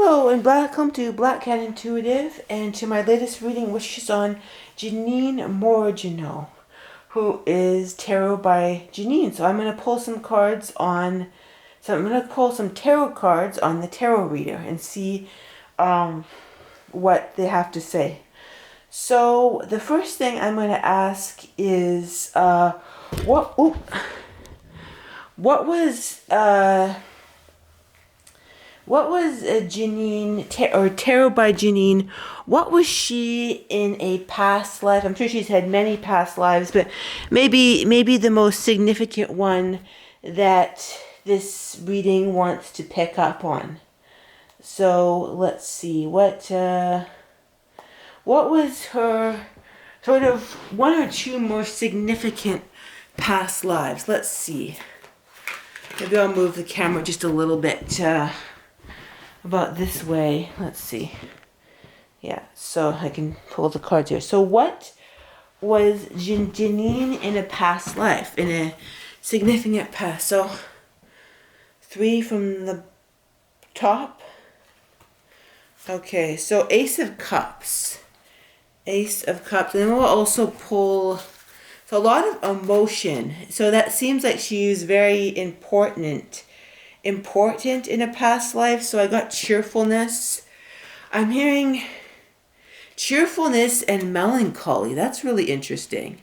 Hello and welcome to Black Cat Intuitive and to my latest reading, which is on Janine Morgano, who is Tarot by Janine. So I'm going to pull some cards on, I'm going to pull some tarot cards on the tarot reader and see what they have to say. So the first thing I'm going to ask is, what was Janine, or Tarot by Janine, what was she in a past life? I'm sure she's had many past lives, but maybe the most significant one that this reading wants to pick up on. So let's see, what was her sort of one or two more significant past lives? Let's see. Maybe I'll move the camera just a little bit about this way. Let's see. Yeah, so I can pull the cards here. So what was Janine in a past life, in a significant past? So 3 from the top. Okay, so Ace of Cups. Ace of Cups. And then we'll also pull, so a lot of emotion. So that seems like she's very important in a past life. So I got cheerfulness. I'm hearing cheerfulness and melancholy. That's really interesting.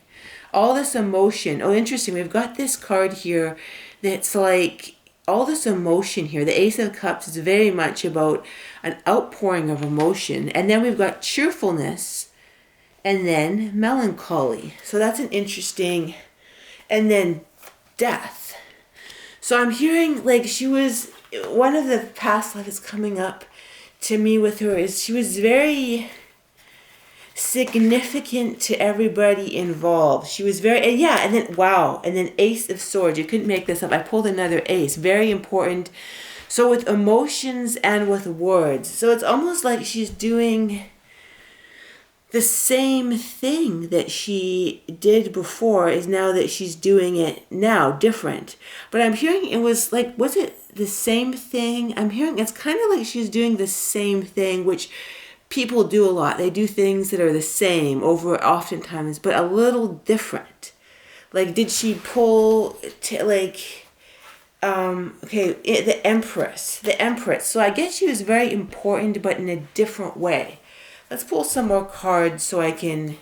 All this emotion. Oh, interesting. We've got this card here that's like all this emotion here. The Ace of Cups is very much about an outpouring of emotion. And then we've got cheerfulness and then melancholy. So that's an interesting, and then death. So I'm hearing like she was, one of the past lives coming up to me with her is she was very significant to everybody involved. She was very, and yeah, and then, wow, and then Ace of Swords. You couldn't make this up. I pulled another ace. Very important. So with emotions and with words. So it's almost like she's doing the same thing that she did before is now that she's doing it now, different. But I'm hearing it was like, was it the same thing? I'm hearing it's kind of like she's doing the same thing, which people do a lot. They do things that are the same over oftentimes, but a little different. Like, did she pull the Empress. So I guess she was very important, but in a different way. Let's pull some more cards so I can...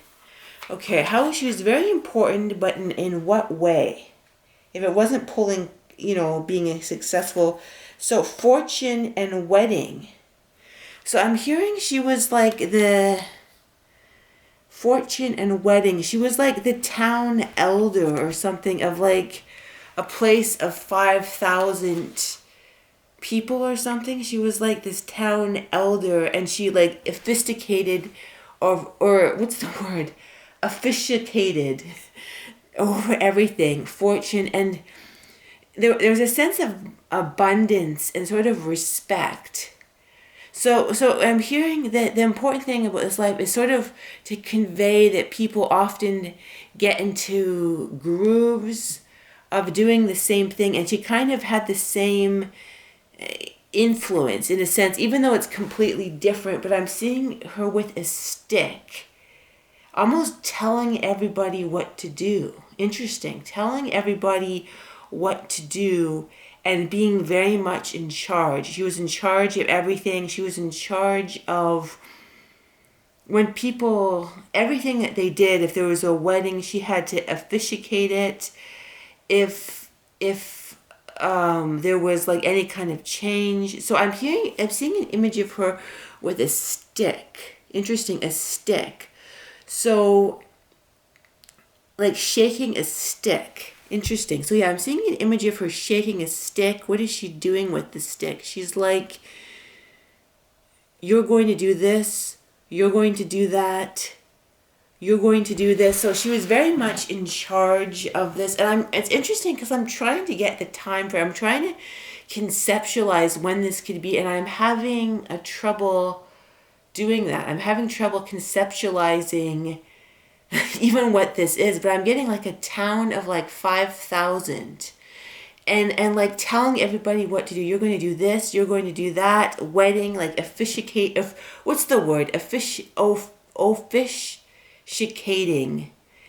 Okay, how she was very important, but in what way? If it wasn't pulling, being a successful... So, fortune and wedding. So I'm hearing she was like the... Fortune and wedding. She was like the town elder or something of like a place of 5,000... people or something. She was like this town elder, and she like officiated or what's the word? Officiated over everything, fortune, and there's a sense of abundance and sort of respect. So I'm hearing that the important thing about this life is sort of to convey that people often get into grooves of doing the same thing, and she kind of had the same influence in a sense, even though it's completely different. But I'm seeing her with a stick, almost telling everybody what to do. Interesting. Telling everybody what to do and being very much in charge. She was in charge of everything. She was in charge of when people, everything that they did. If there was a wedding, she had to officiate it. If there was like any kind of change. So I'm seeing an image of her with a stick. Interesting, a stick. So like shaking a stick. Interesting. So yeah, I'm seeing an image of her shaking a stick. What is she doing with the stick? She's like, you're going to do this, you're going to do that, you're going to do this. So she was very much in charge of this. And it's interesting because I'm trying to get the time frame. I'm trying to conceptualize when this could be, and I'm having a trouble doing that. I'm having trouble conceptualizing even what this is, but I'm getting like a town of like 5,000. and like telling everybody what to do. You're going to do this, you're going to do that. Wedding, like officiate, what's the word? Officiating.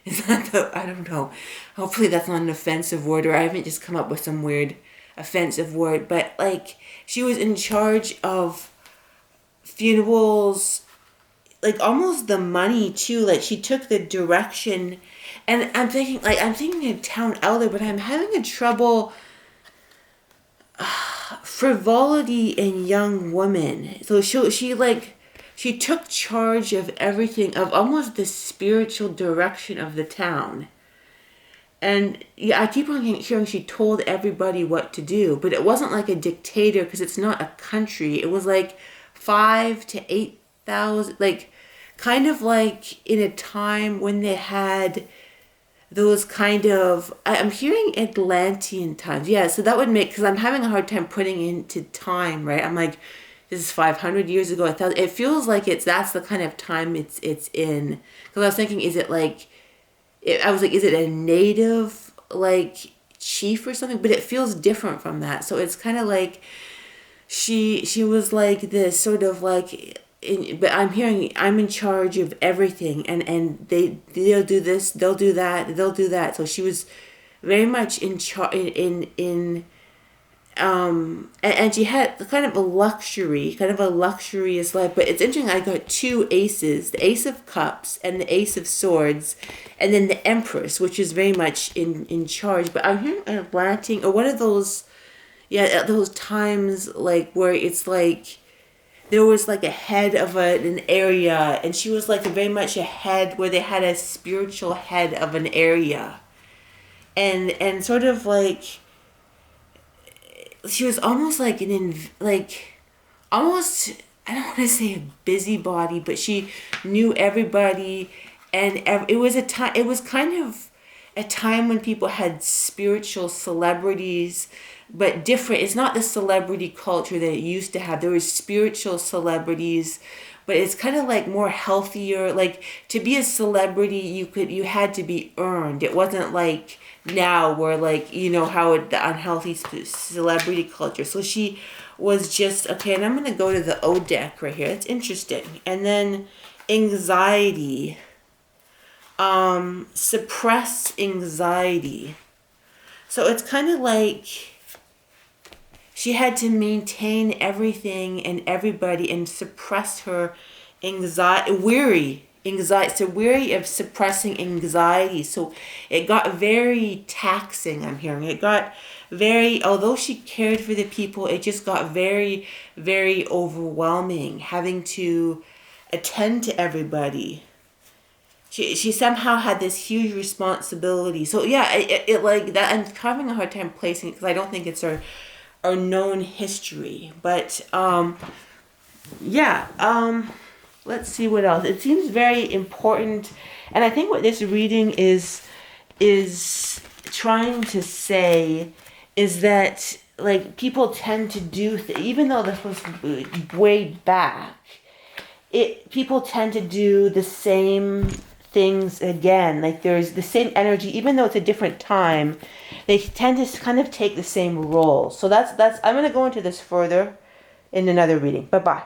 Is that the, I don't know. Hopefully that's not an offensive word, or I haven't just come up with some weird offensive word. But like, she was in charge of funerals, like almost the money too. Like she took the direction, and I'm thinking of town elder, but I'm having a trouble. Frivolity in young women. So she took charge of everything, of almost the spiritual direction of the town. And yeah, I keep on hearing she told everybody what to do, but it wasn't like a dictator, because it's not a country. It was like 5 to 8,000, like kind of like in a time when they had those kind of, I'm hearing Atlantean times. Yeah, so that would make, because I'm having a hard time putting into time, right? I'm like, this is 500 years ago. It feels like that's the kind of time it's in. Because I was thinking, is it like, I was like, is it a native like chief or something? But it feels different from that. So it's kind of like she was like this sort of like, but I'm hearing I'm in charge of everything, and they'll do this, they'll do that. So she was very much in charge and she had kind of a luxurious life. But it's interesting, I got two aces, the Ace of Cups and the Ace of Swords, and then the Empress, which is very much in charge. But I'm hearing Atlantic, or one of those, yeah, those times like where it's like there was like a head of an area, and she was like very much a head, where they had a spiritual head of an area, and sort of like she was almost like almost, I don't want to say a busybody, but she knew everybody, and it was kind of a time when people had spiritual celebrities, but different. It's not the celebrity culture that it used to have. There was spiritual celebrities, but it's kind of like more healthier. Like, to be a celebrity, you had to be earned. It wasn't like now where, like, you know how the unhealthy celebrity culture. So she was just okay. And I'm gonna go to the O deck right here. It's interesting. And then anxiety. Suppress anxiety. So it's kind of like she had to maintain everything and everybody and suppress her anxiety. So weary of suppressing anxiety. So it got very taxing, I'm hearing. It got very, although she cared for the people, it just got very, very overwhelming, having to attend to everybody. She somehow had this huge responsibility. So yeah, it like that. I'm having a hard time placing it because I don't think it's our known history. But let's see what else. It seems very important, and I think what this reading is trying to say is that, like, people tend to do even though this was way back, people tend to do the same things again. Like, there's the same energy, even though it's a different time. They tend to kind of take the same role. So that's I'm going to go into this further in another reading. Bye-bye.